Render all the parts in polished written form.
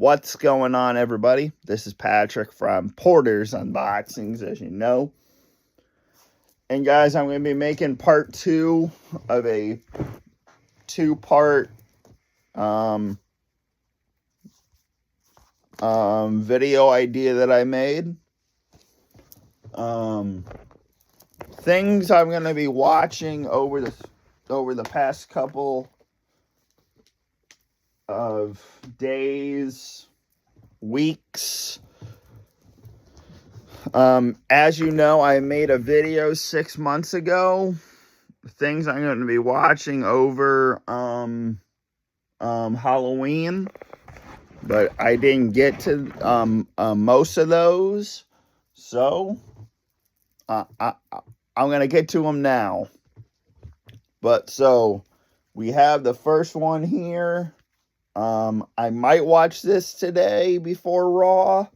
What's going on, everybody? This is Patrick from Porter's Unboxings, as you know. And guys, I'm going to be making part 2 of a 2-part video idea that I made. Things I'm going to be watching over the past couple of days, weeks. As you know, I made a video 6 months ago. Things I'm going to be watching over Halloween, but I didn't get to most of those, so I'm going to get to them now. But so we have the first one here. I might watch this today before Raw.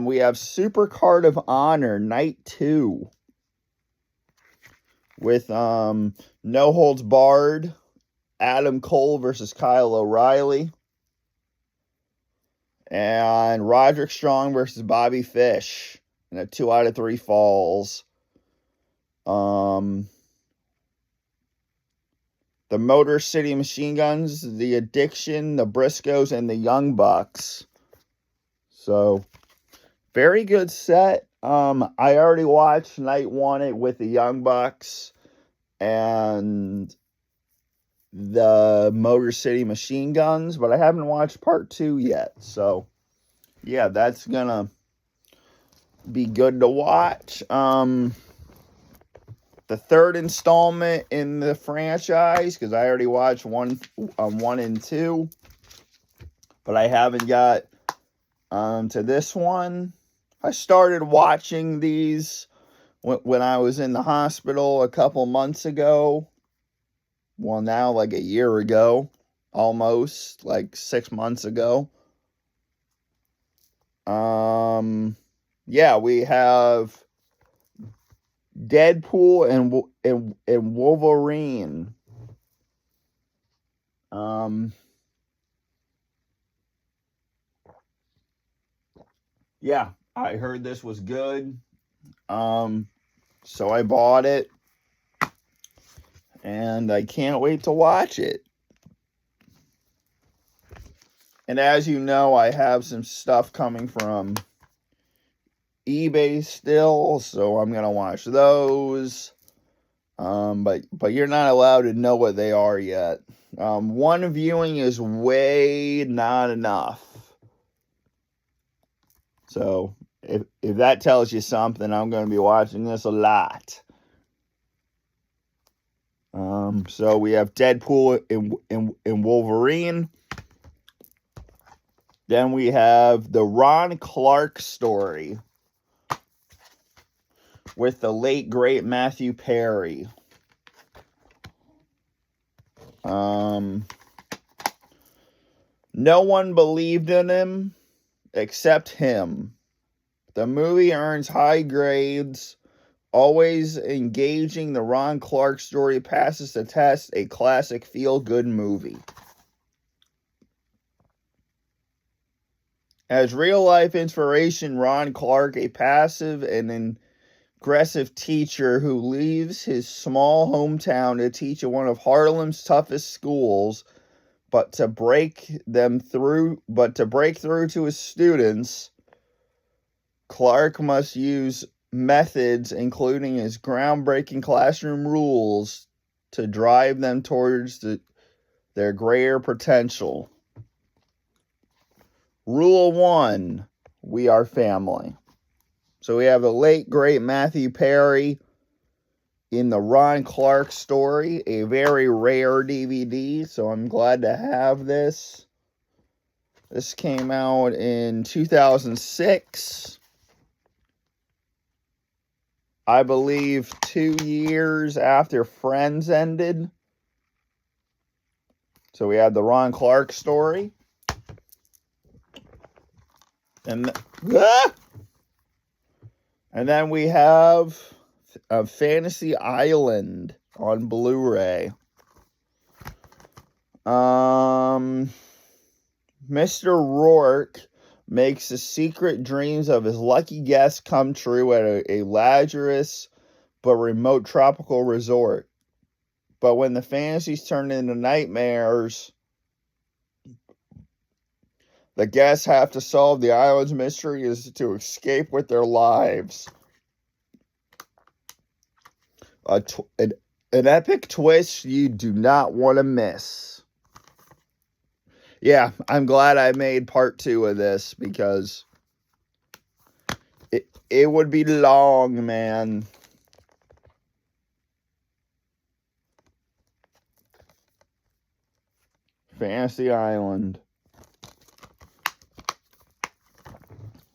We have Super Card of Honor Night 2 with No Holds Barred, Adam Cole versus Kyle O'Reilly, and Roderick Strong versus Bobby Fish in a 2 out of 3 falls. The Motor City Machine Guns, The Addiction, the Briscoes, and the Young Bucks. So, very good set. I already watched Night 1 with the Young Bucks and the Motor City Machine Guns, but I haven't watched part 2 yet. So, yeah, that's gonna be good to watch. The third installment in the franchise, because I already watched 1 and 2, but I haven't got to this one. I started watching these when I was in the hospital a couple months ago. Well, now like a year ago, almost like 6 months ago. Yeah, we have Deadpool and Wolverine. Yeah, I heard this was good. So I bought it. And I can't wait to watch it. And as you know, I have some stuff coming from eBay still, so I'm going to watch those. But you're not allowed to know what they are yet. One viewing is way not enough. So if that tells you something, I'm going to be watching this a lot. So we have Deadpool and Wolverine. Then we have the Ron Clark story with the late, great Matthew Perry. No one believed in him except him. The movie earns high grades. Always engaging, the Ron Clark story passes the test. A classic feel-good movie. As real-life inspiration, Ron Clark, a passive and aggressive teacher who leaves his small hometown to teach at one of Harlem's toughest schools, but to break through to his students, Clark must use methods, including his groundbreaking classroom rules, to drive them towards their greater potential. Rule 1, we are family. So we have the late, great Matthew Perry in the Ron Clark story, a very rare DVD, so I'm glad to have this. This came out in 2006. I believe 2 years after Friends ended. So we have the Ron Clark story. And then we have Fantasy Island on Blu-ray. Mr. Rourke makes the secret dreams of his lucky guests come true at a lazarous but remote tropical resort. But when the fantasies turn into nightmares, the guests have to solve the island's mystery is to escape with their lives. An epic twist you do not want to miss. Yeah, I'm glad I made part 2 of this because it would be long, man. Fantasy Island.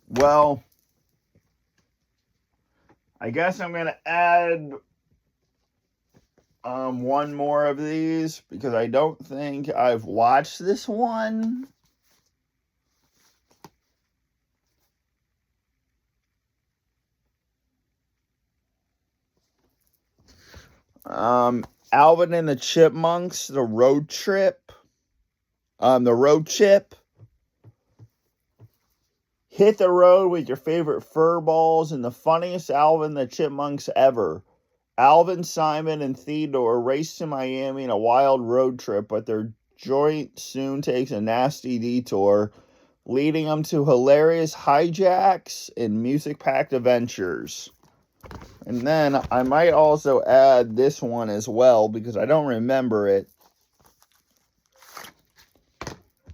Well, I guess I'm going to add one more of these because I don't think I've watched this one. Alvin and the Chipmunks, The Road Trip. The Road Chip. Hit the road with your favorite fur balls and the funniest Alvin and the Chipmunks ever. Alvin, Simon, and Theodore race to Miami in a wild road trip, but their joint soon takes a nasty detour, leading them to hilarious hijacks and music-packed adventures. And then I might also add this one as well, because I don't remember it.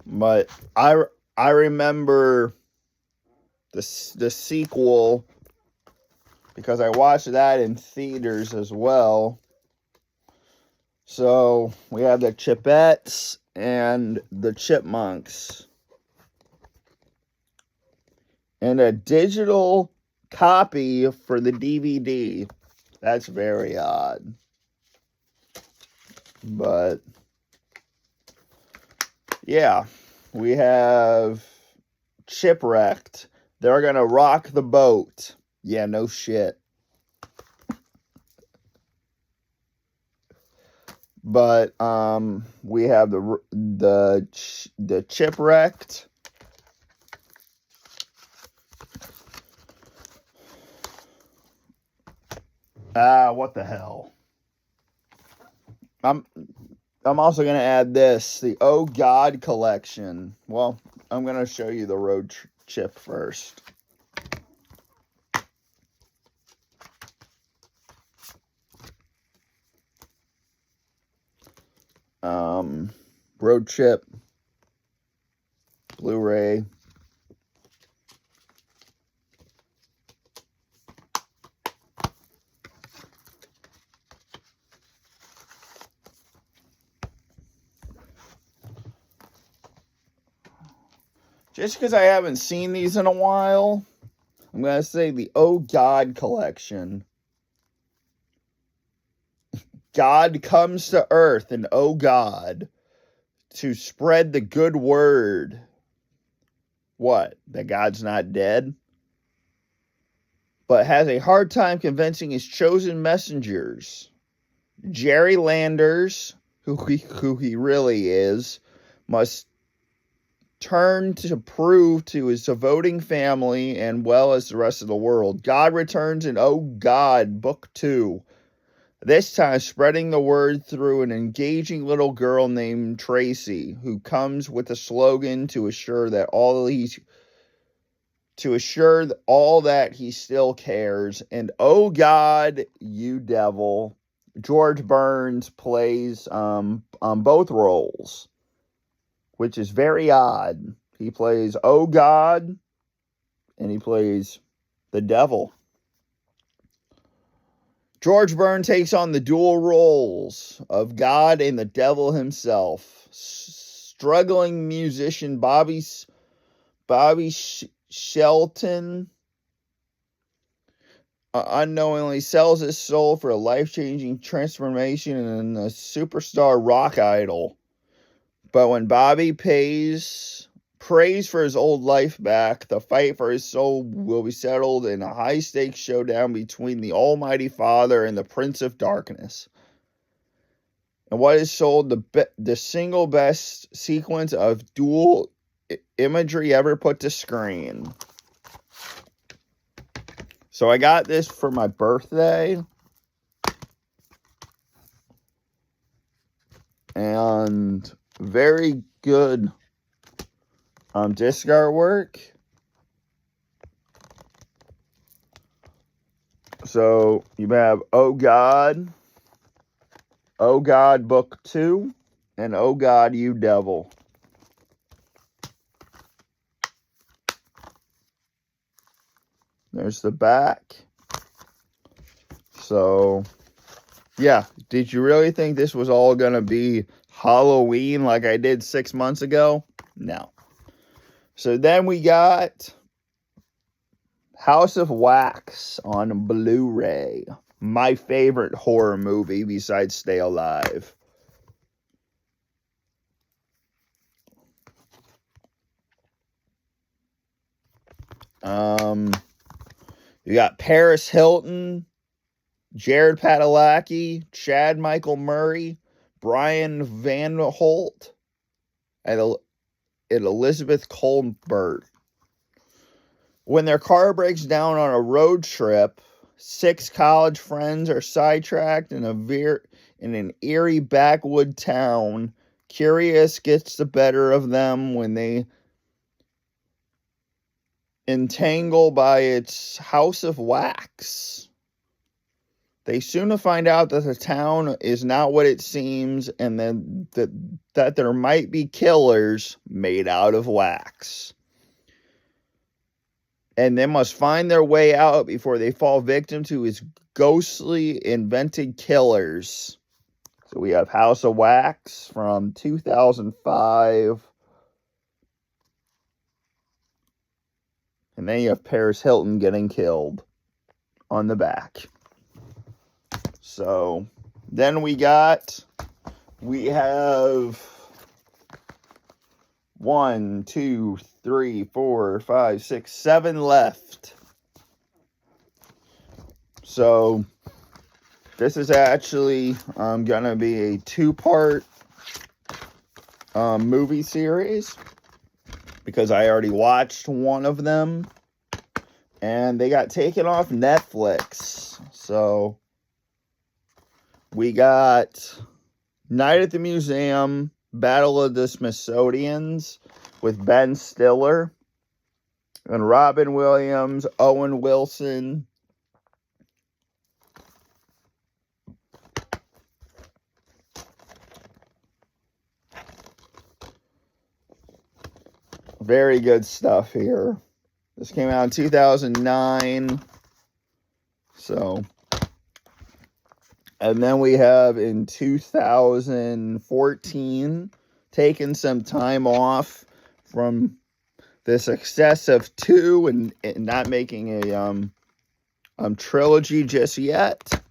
But I remember the sequel, because I watched that in theaters as well. So we have the Chipettes and the Chipmunks. And a digital copy for the DVD. That's very odd. But yeah, we have Chipwrecked. They're gonna rock the boat. Yeah, no shit. But we have the Chipwrecked. What the hell? I'm also gonna add this, the Oh God collection. Well, I'm gonna show you the road chip first. Road chip, Blu-ray. Just because I haven't seen these in a while, I'm going to say the Oh God collection. God comes to earth, and oh God, to spread the good word. What? That God's not dead? But has a hard time convincing his chosen messengers. Jerry Landers, who he really is, must turn to prove to his voting family and well as the rest of the world. God returns in Oh God, Book 2. This time spreading the word through an engaging little girl named Tracy, who comes with a slogan to assure all that he still cares. And oh God, you devil. George Burns plays on both roles, which is very odd. He plays Oh God, and he plays the devil. George Burns takes on the dual roles of God and the devil himself. Struggling musician Bobby Shelton unknowingly sells his soul for a life-changing transformation in a superstar rock idol. But when Bobby prays for his old life back, the fight for his soul will be settled in a high-stakes showdown between the Almighty Father and the Prince of Darkness. And what is sold the single best sequence of dual imagery ever put to screen. So I got this for my birthday. And very good disc artwork. So you have Oh God Book 2, and Oh God, You Devil. There's the back. So, yeah. Did you really think this was all going to be Halloween like I did 6 months ago? No. So then we got House of Wax on Blu-ray. My favorite horror movie besides Stay Alive. You got Paris Hilton, Jared Padalecki, Chad Michael Murray, Brian Van Holt, and Elizabeth Colbert. When their car breaks down on a road trip, 6 college friends are sidetracked in an eerie backwood town. Curious gets the better of them when they entangle by its house of wax. They soon find out that the town is not what it seems, and then that there might be killers made out of wax. And they must find their way out before they fall victim to his ghostly invented killers. So we have House of Wax from 2005. And then you have Paris Hilton getting killed on the back. So then we have 1, 2, 3, 4, 5, 6, 7 left. So this is actually gonna be a 2-part movie series, because I already watched one of them and they got taken off Netflix. So we got Night at the Museum, Battle of the Smithsonians with Ben Stiller and Robin Williams, Owen Wilson. Very good stuff here. This came out in 2009. So, and then we have in 2014 taken some time off from the success of 2 and not making a trilogy just yet.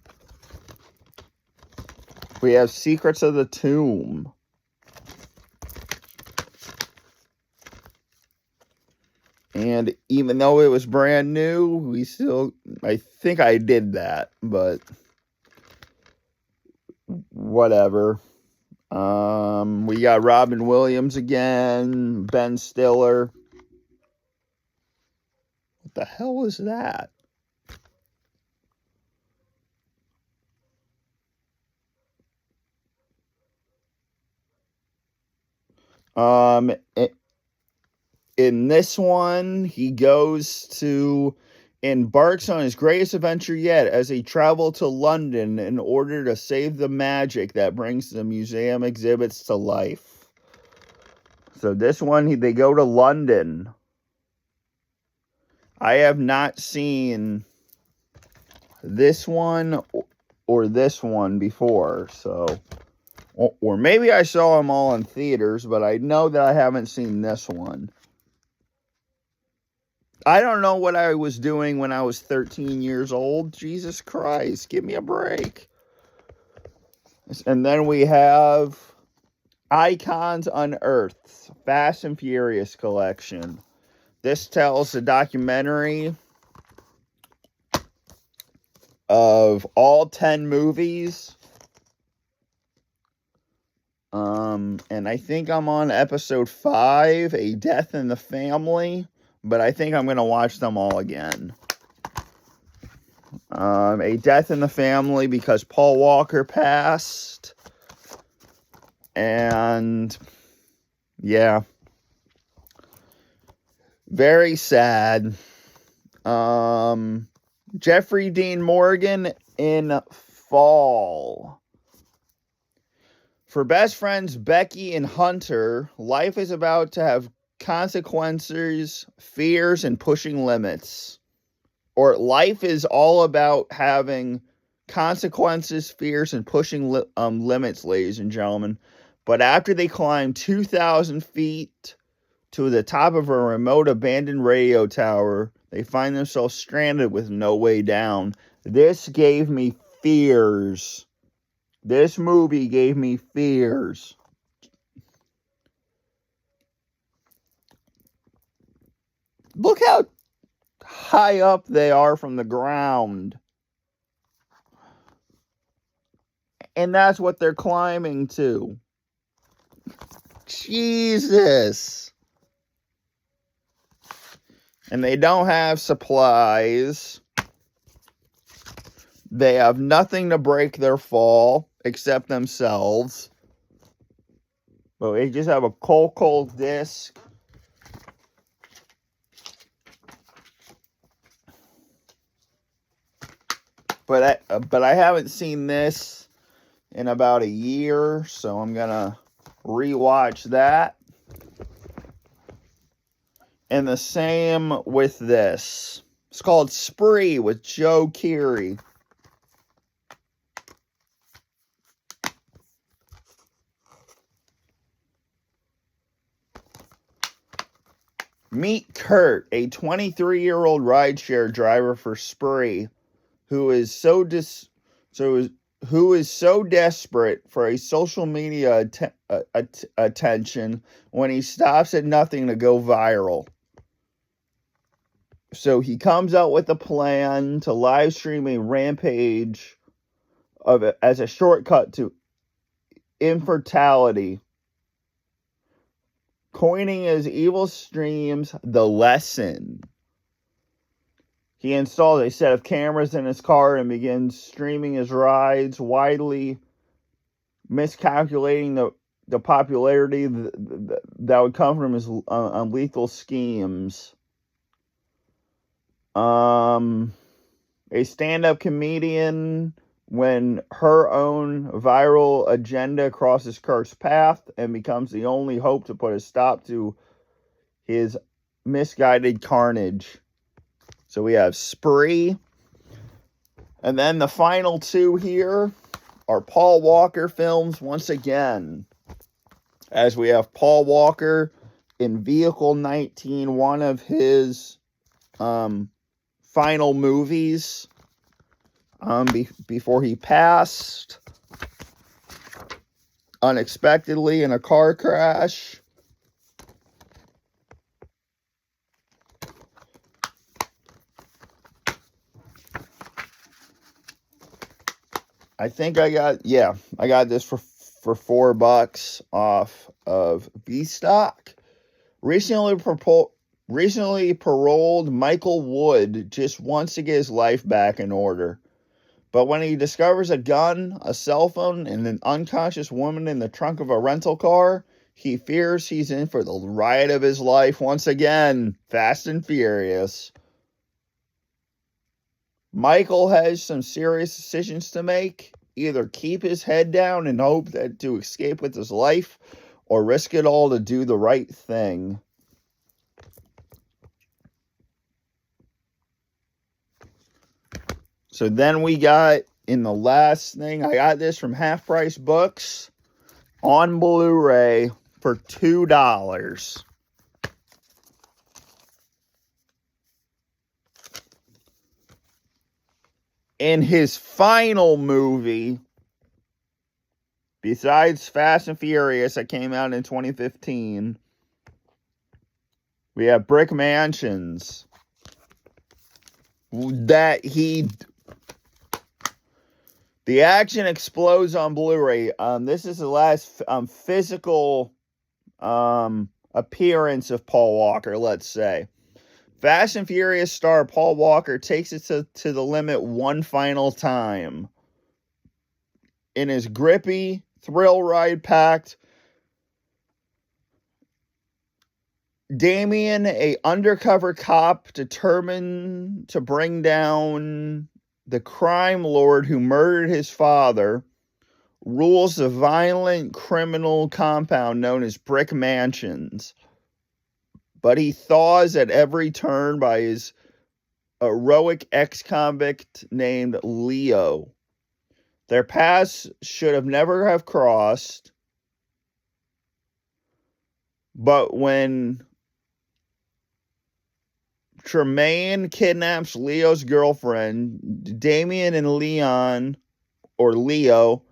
We have Secrets of the Tomb. And even though it was brand new, I think I did that, but whatever. We got Robin Williams again, Ben Stiller. What the hell is that? In this one, he embarks on his greatest adventure yet as he travels to London in order to save the magic that brings the museum exhibits to life. So this one, they go to London. I have not seen this one or this one before, so, or maybe I saw them all in theaters, but I know that I haven't seen this one. I don't know what I was doing when I was 13 years old. Jesus Christ, give me a break. And then we have Icons Unearthed, Fast and Furious collection. This tells the documentary of all 10 movies And I think I'm on episode 5, A Death in the Family, but I think I'm going to watch them all again. A Death in the Family because Paul Walker passed, and yeah, very sad. Jeffrey Dean Morgan in Fall. For best friends Becky and Hunter, life is about to have consequences, fears, and pushing limits. Or life is all about having consequences, fears, and pushing limits, ladies and gentlemen. But after they climb 2,000 feet to the top of a remote abandoned radio tower, they find themselves stranded with no way down. This gave me fears. This movie gave me fears. Look how high up they are from the ground. And that's what they're climbing to. Jesus. And they don't have supplies. They have nothing to break their fall except themselves. But they just have a cold disc. But I haven't seen this in about a year, so I'm gonna rewatch that. And the same with this. It's called Spree with Joe Keery. Meet Kurt, a 23-year-old rideshare driver for Spree, who is so desperate for a social media attention when he stops at nothing to go viral. So he comes out with a plan to live stream a rampage of it as a shortcut to infertility, coining his evil streams The Lesson. He installed a set of cameras in his car and begins streaming his rides, widely miscalculating the popularity that would come from his lethal schemes. A stand-up comedian, when her own viral agenda crosses Kurt's path and becomes the only hope to put a stop to his misguided carnage. So we have Spree. And then the final two here are Paul Walker films once again. As we have Paul Walker in Vehicle 19, one of his final movies before he passed unexpectedly in a car crash. I think I got this for $4 off of VStock. Recently paroled Michael Wood just wants to get his life back in order. But when he discovers a gun, a cell phone, and an unconscious woman in the trunk of a rental car, he fears he's in for the ride of his life once again. Fast and Furious. Michael has some serious decisions to make. Either keep his head down and hope that to escape with his life, or risk it all to do the right thing. So then we got, in the last thing, I got this from Half Price Books on Blu-ray for $2. In his final movie, besides Fast and Furious that came out in 2015, we have Brick Mansions that he The action explodes on Blu-ray. This is the last physical appearance of Paul Walker, let's say. Fast and Furious star Paul Walker takes it to the limit one final time. In his grippy, thrill ride-packed Damien, a undercover cop determined to bring down the crime lord who murdered his father, rules the violent criminal compound known as Brick Mansions. But he thaws at every turn by his heroic ex-convict named Leo. Their paths should have never have crossed, but when Tremaine kidnaps Leo's girlfriend, Damien and Leon, or Leo,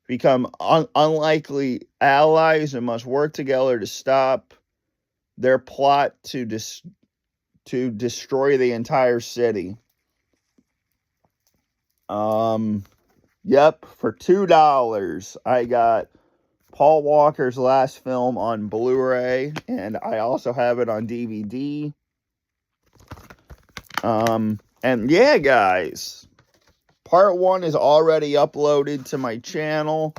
become unlikely allies and must work together to stop their plot to destroy the entire city. Yep, for $2, I got Paul Walker's last film on Blu-ray, and I also have it on DVD. And yeah, guys, part 1 is already uploaded to my channel.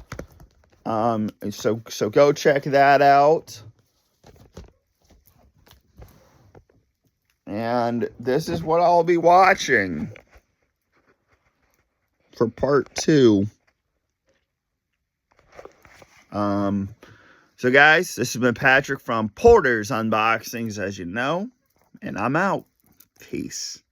So go check that out. And this is what I'll be watching for part 2. So guys, this has been Patrick from Porter's Unboxings, as you know, and I'm out. Peace.